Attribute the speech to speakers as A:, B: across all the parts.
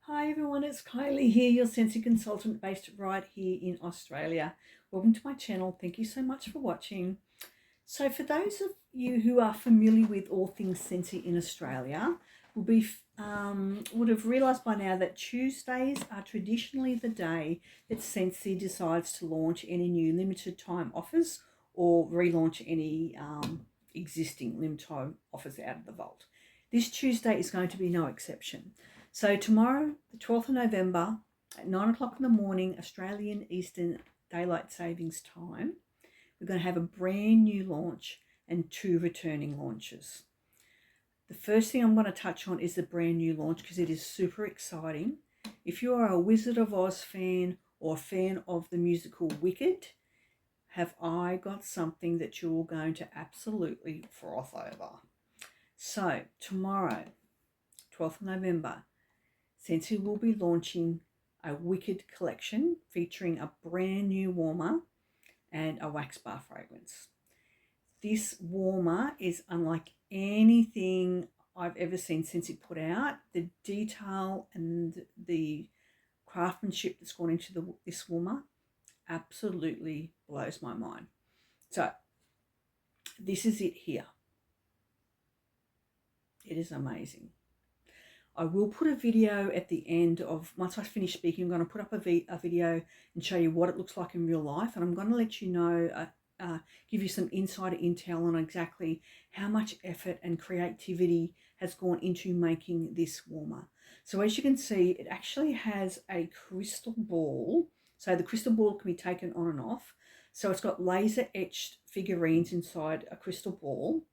A: Hi everyone, it's Kylie here, your Scentsy consultant based right here in Australia. Welcome to my channel. Thank you so much for watching. So for those of you who are familiar with all things Scentsy in Australia, would have realised by now that Tuesdays are traditionally the day that Scentsy decides to launch any new limited time offers or relaunch any existing limited time offers out of the vault. This Tuesday is going to be no exception. So tomorrow, the 12th of November, at 9 o'clock in the morning, Australian Eastern Daylight Savings Time, we're going to have a brand new launch and 2 returning launches. The first thing I'm going to touch on is the brand new launch because it is super exciting. If you are a Wizard of Oz fan or a fan of the musical Wicked, have I got something that you're going to absolutely froth over. So tomorrow, 12th of November, Scentsy will be launching a Wicked collection featuring a brand new warmer and a wax bar fragrance. This warmer is unlike anything I've ever seen Scentsy put out. The detail and the craftsmanship that's gone into this warmer absolutely blows my mind. So this is it here. It is amazing. I will put a video at the end of, once I finish speaking, I'm going to put up a video and show you what it looks like in real life. And I'm going to let you know, give you some insider intel on exactly how much effort and creativity has gone into making this warmer. So as you can see, it actually has a crystal ball. So the crystal ball can be taken on and off. So it's got laser etched figurines inside a crystal ball.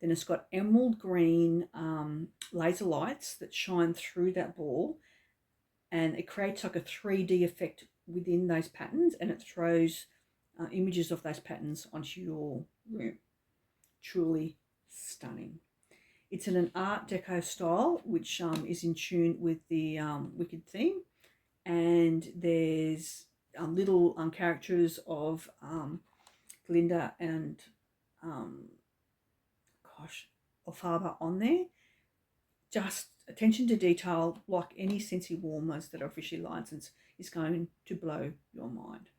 A: Then it's got emerald green laser lights that shine through that ball, and it creates like a 3D effect within those patterns, and it throws images of those patterns onto your room. Truly stunning. It's in an Art Deco style, which is in tune with the Wicked theme, and there's little characters of Glinda and Elphaba on there. Just attention to detail, like any Scentsy warmers that are officially licensed, is going to blow your mind.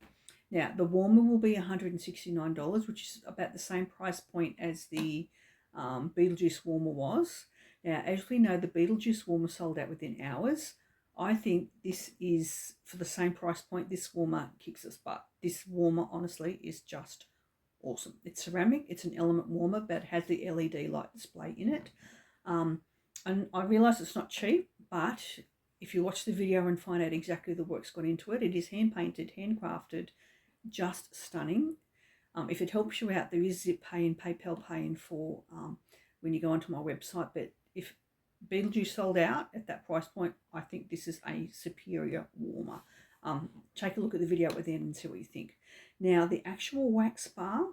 A: Now, the warmer will be $169, which is about the same price point as the Beetlejuice warmer was. Now, as we know, the Beetlejuice warmer sold out within hours. I think this is, for the same price point, this warmer kicks its butt. This warmer, honestly, is just awesome. It's ceramic, it's an element warmer, but it has the LED light display in it. And I realise it's not cheap, but if you watch the video and find out exactly the work's gone into it, it is hand painted, handcrafted, just stunning. If it helps you out, there is Zip Pay and PayPal paying for when you go onto my website. But if Beetlejuice sold out at that price point, I think this is a superior warmer. Take a look at the video at the end and see what you think. Now, the actual wax bar,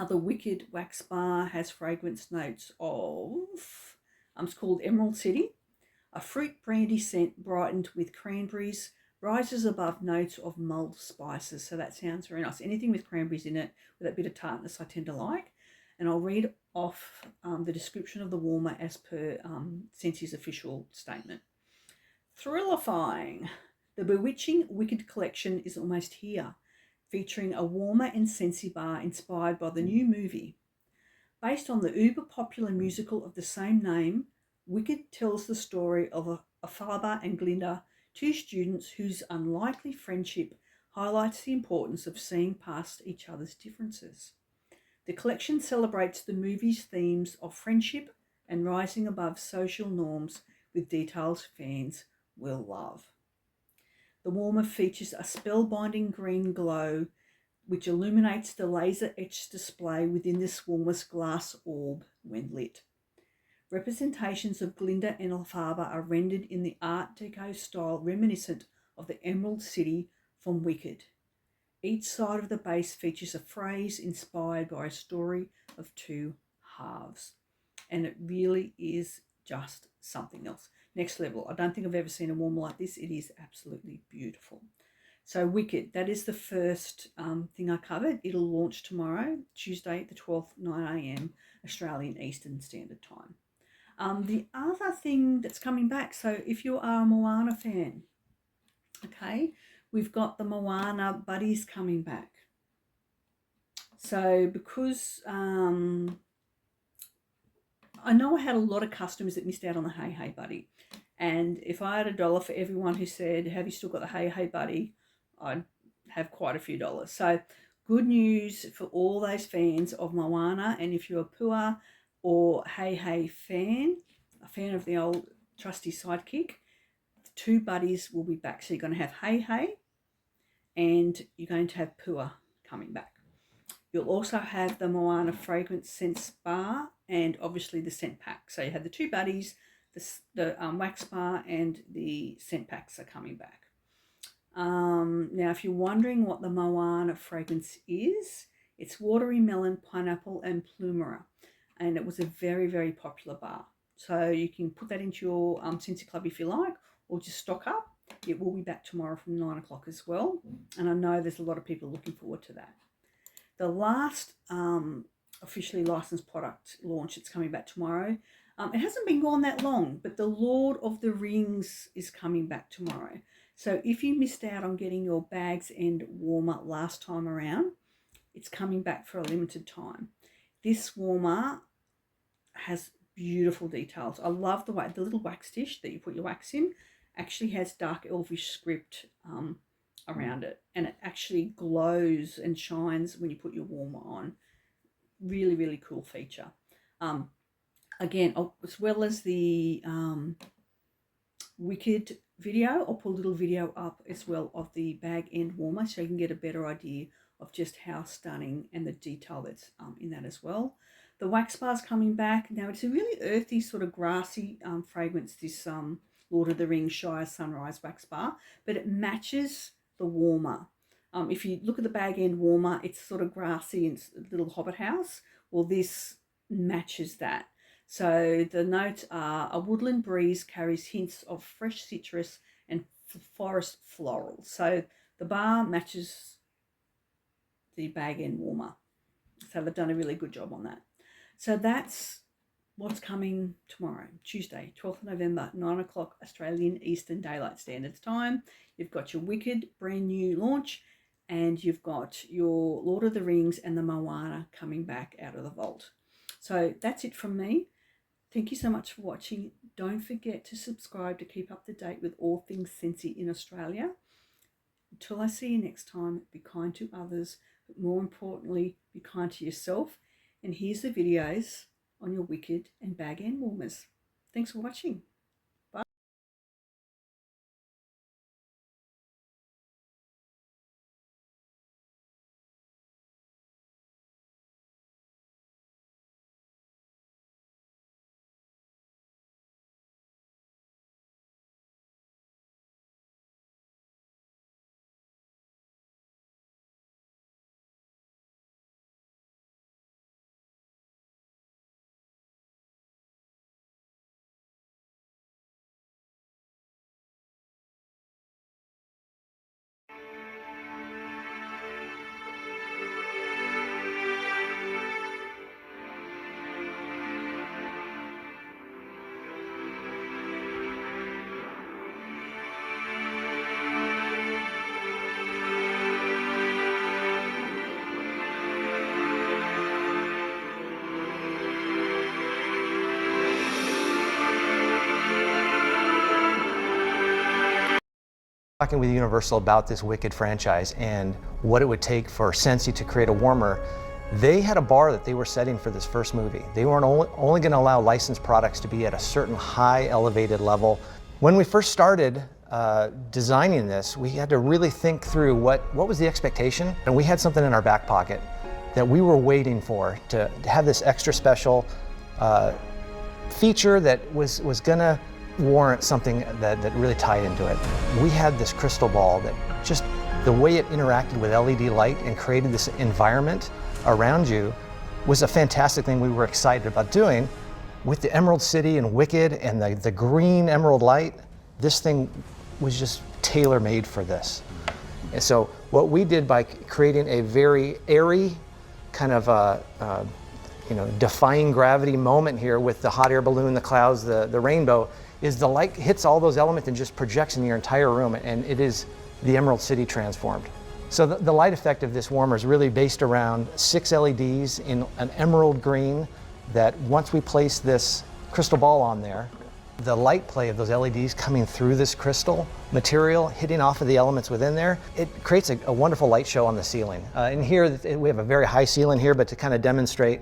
A: the Wicked wax bar, has fragrance notes of, it's called Emerald City. A fruit brandy scent brightened with cranberries rises above notes of mulled spices. So that sounds very nice. Anything with cranberries in it, with that bit of tartness, I tend to like. And I'll read off the description of the warmer as per Scentsy's official statement. Thrillifying. The bewitching Wicked collection is almost here, featuring a warmer and Scentsy bar inspired by the new movie. Based on the uber-popular musical of the same name, Wicked tells the story of Elphaba and Glinda, 2 students whose unlikely friendship highlights the importance of seeing past each other's differences. The collection celebrates the movie's themes of friendship and rising above social norms with details fans will love. The warmer features a spellbinding green glow which illuminates the laser-etched display within this warmer's glass orb when lit. Representations of Glinda and Elphaba are rendered in the Art Deco style reminiscent of the Emerald City from Wicked. Each side of the base features a phrase inspired by a story of 2 halves. And it really is just something else. Next level. I don't think I've ever seen a warmer like this. It is absolutely beautiful. So Wicked, that is the first thing I covered. It'll launch tomorrow, Tuesday the 12th, 9 a.m. Australian Eastern Standard Time. The other thing that's coming back, so if you are a Moana fan, okay, we've got the Moana buddies coming back. So because I know I had a lot of customers that missed out on the Hey Hey Buddy, and if I had $1 for everyone who said, have you still got the Hey Hey Buddy, I'd have quite a few dollars. So good news for all those fans of Moana, and if you're a Pua or Hey Hey fan, a fan of the old trusty sidekick, the 2 buddies will be back. So you're going to have Hey Hey and you're going to have Pua coming back. You'll also have the Moana Fragrance Scent Bar and obviously the Scent Pak. So you have the 2 buddies, the wax bar and the Scent Paks are coming back. Now, if you're wondering what the Moana fragrance is, it's watery melon, pineapple and plumera. And it was a very, very popular bar. So you can put that into your Scentsy Club if you like, or just stock up. It will be back tomorrow from 9 o'clock as well. And I know there's a lot of people looking forward to that. The last officially licensed product launch that's coming back tomorrow, it hasn't been gone that long, but the Lord of the Rings is coming back tomorrow. So if you missed out on getting your Bags End warmer last time around, it's coming back for a limited time. This warmer has beautiful details. I love the way the little wax dish that you put your wax in actually has dark elvish script around it, and it actually glows and shines when you put your warmer on. Really, really cool feature. Again, as well as the Wicked video, I'll put a little video up as well of the bag end warmer so you can get a better idea of just how stunning and the detail that's in that as well. The wax bar's coming back. Now it's a really earthy sort of grassy fragrance, this Lord of the Rings Shire Sunrise wax bar, but it matches the warmer. If you look at the bag end warmer, it's sort of grassy and a little hobbit house. Well, this matches that. So the notes are a woodland breeze carries hints of fresh citrus and forest floral. So the bar matches the bag end warmer. So they've done a really good job on that. So that's what's coming tomorrow, Tuesday, 12th of November, 9 o'clock Australian Eastern Daylight Standard Time. You've got your Wicked brand new launch, and you've got your Lord of the Rings and the Moana coming back out of the vault. So that's it from me. Thank you so much for watching. Don't forget to subscribe to keep up to date with all things Scentsy in Australia. Until I see you next time, be kind to others, but more importantly, be kind to yourself. And here's the videos on your Wicked and bag end warmers. Thanks for watching.
B: Talking with Universal about this Wicked franchise and what it would take for Scentsy to create a warmer, they had a bar that they were setting for this first movie. They weren't only going to allow licensed products to be at a certain high elevated level. When we first started designing this, we had to really think through what was the expectation, and we had something in our back pocket that we were waiting for to have this extra special feature that was going to warrant something that really tied into it. We had this crystal ball that just the way it interacted with LED light and created this environment around you was a fantastic thing we were excited about doing. With the Emerald City and Wicked and the green emerald light, this thing was just tailor-made for this. And so what we did by creating a very airy kind of defying gravity moment here with the hot air balloon, the clouds, the rainbow, is the light hits all those elements and just projects in your entire room, and it is the Emerald City transformed. So the light effect of this warmer is really based around 6 LEDs in an emerald green that once we place this crystal ball on there, the light play of those LEDs coming through this crystal material, hitting off of the elements within there, it creates a wonderful light show on the ceiling. And here, we have a very high ceiling here, but to kind of demonstrate,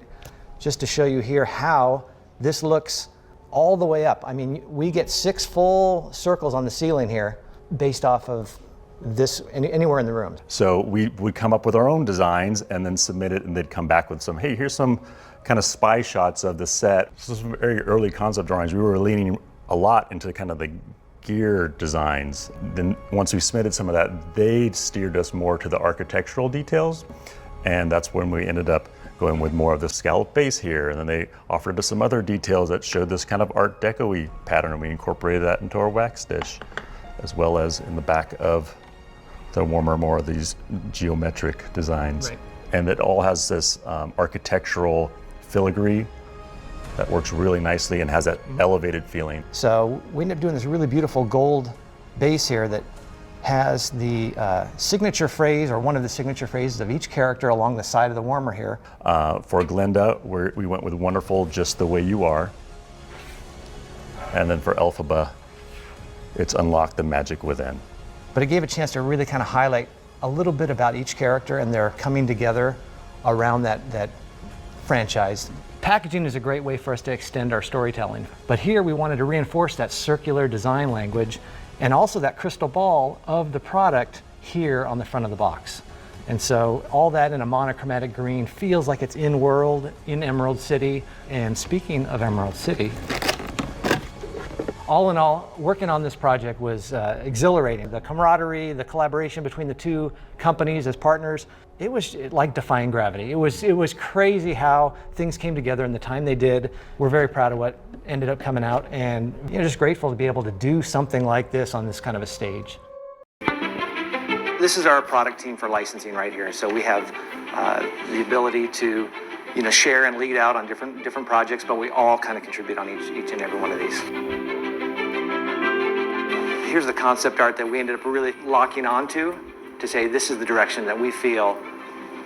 B: just to show you here how this looks all the way up. I mean, we get 6 full circles on the ceiling here based off of this anywhere in the room.
C: So we would come up with our own designs and then submit it, and they'd come back with some, hey, here's some kind of spy shots of the set. This is some very early concept drawings. We were leaning a lot into kind of the gear designs. Then once we submitted some of that, they steered us more to the architectural details, and that's when we ended up going with more of the scallop base here, and then they offered us some other details that showed this kind of Art Deco-y pattern, and we incorporated that into our wax dish, as well as in the back of the warmer, more of these geometric designs.
B: Right.
C: And it all has this architectural filigree that works really nicely and has that elevated feeling.
B: So we ended up doing this really beautiful gold base here that has the signature phrase, or one of the signature phrases of each character along the side of the warmer here.
C: For Glinda, we went with Wonderful, Just the Way You Are. And then for Elphaba, it's Unlock the Magic Within.
B: But it gave a chance to really kind of highlight a little bit about each character and their coming together around that franchise. Packaging is a great way for us to extend our storytelling. But here we wanted to reinforce that circular design language and also that crystal ball of the product here on the front of the box. And so all that in a monochromatic green feels like it's in world, in Emerald City. And speaking of Emerald City, all in all, working on this project was exhilarating. The camaraderie, the collaboration between the two companies as partners, it was like defying gravity. It was crazy how things came together in the time they did. We're very proud of what ended up coming out, and just grateful to be able to do something like this on this kind of a stage. This is our product team for licensing right here. So we have the ability to share and lead out on different projects, but we all kind of contribute on each and every one of these. Here's the concept art that we ended up really locking onto to say this is the direction that we feel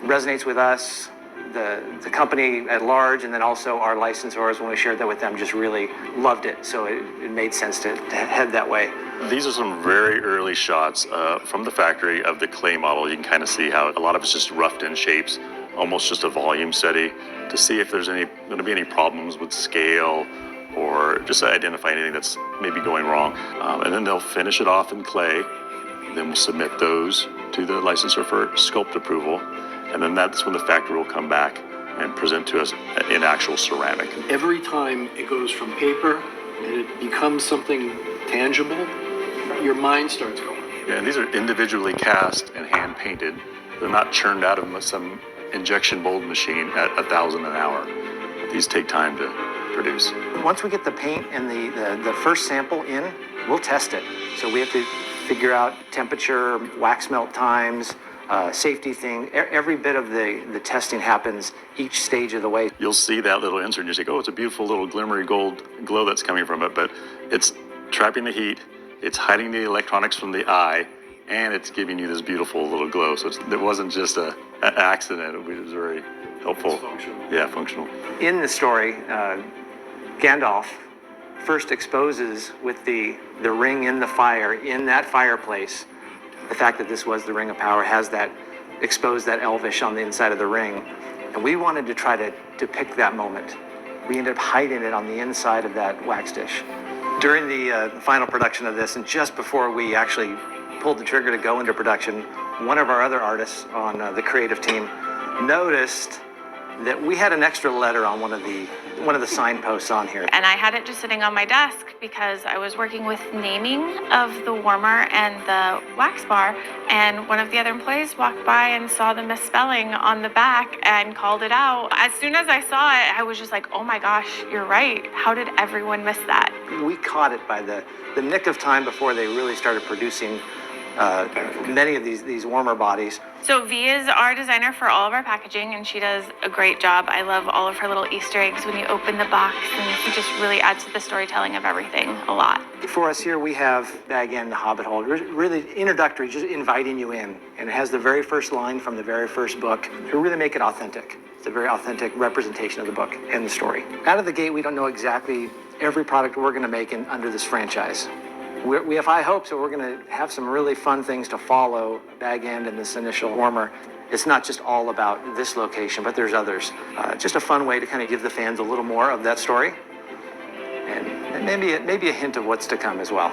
B: resonates with us, the company at large, and then also our licensors, when we shared that with them, just really loved it. So it made sense to head that way.
C: These are some very early shots from the factory of the clay model. You can kind of see how a lot of it's just roughed in shapes, almost just a volume study, to see if there's going to be any problems with scale, or just identify anything that's maybe going wrong. And then they'll finish it off in clay. Then we'll submit those to the licensor for sculpt approval. And then that's when the factory will come back and present to us in actual ceramic.
D: Every time it goes from paper and it becomes something tangible, your mind starts going.
C: Yeah, and these are individually cast and hand painted. They're not churned out of some injection mold machine at 1,000 an hour. These take time to produce.
B: Once we get the paint and the first sample in, we'll test it. So we have to figure out temperature, wax melt times, safety thing. Every bit of the testing happens each stage of the way.
C: You'll see that little insert and you say, oh, it's a beautiful little glimmery gold glow that's coming from it, but it's trapping the heat, it's hiding the electronics from the eye, and it's giving you this beautiful little glow. So it wasn't just an accident, it was very helpful.
D: It's functional.
C: Yeah, functional.
B: In the story, Gandalf first exposes with the ring in the fire, in that fireplace, the fact that this was the Ring of Power has that exposed that elvish on the inside of the ring. And we wanted to try to depict that moment. We ended up hiding it on the inside of that wax dish. During the final production of this, and just before we actually pulled the trigger to go into production, one of our other artists on the creative team noticed that we had an extra letter on one of the signposts on here.
E: And I had it just sitting on my desk because I was working with naming of the warmer and the wax bar, and one of the other employees walked by and saw the misspelling on the back and called it out. As soon as I saw it, I was just like, oh my gosh, you're right. How did everyone miss that?
B: We caught it by the nick of time before they really started producing many of these warmer bodies.
E: So V is our designer for all of our packaging, and she does a great job. I love all of her little Easter eggs when you open the box, and she just really adds to the storytelling of everything a lot.
B: For us here, we have Bag End, the Hobbit Hole, really introductory, just inviting you in. And it has the very first line from the very first book to really make it authentic. It's a very authentic representation of the book and the story. Out of the gate, we don't know exactly every product we're going to make under this franchise. We have high hopes that we're going to have some really fun things to follow Bag End and this initial warmer. It's not just all about this location, but there's others. Just a fun way to kind of give the fans a little more of that story, and maybe a hint of what's to come as well.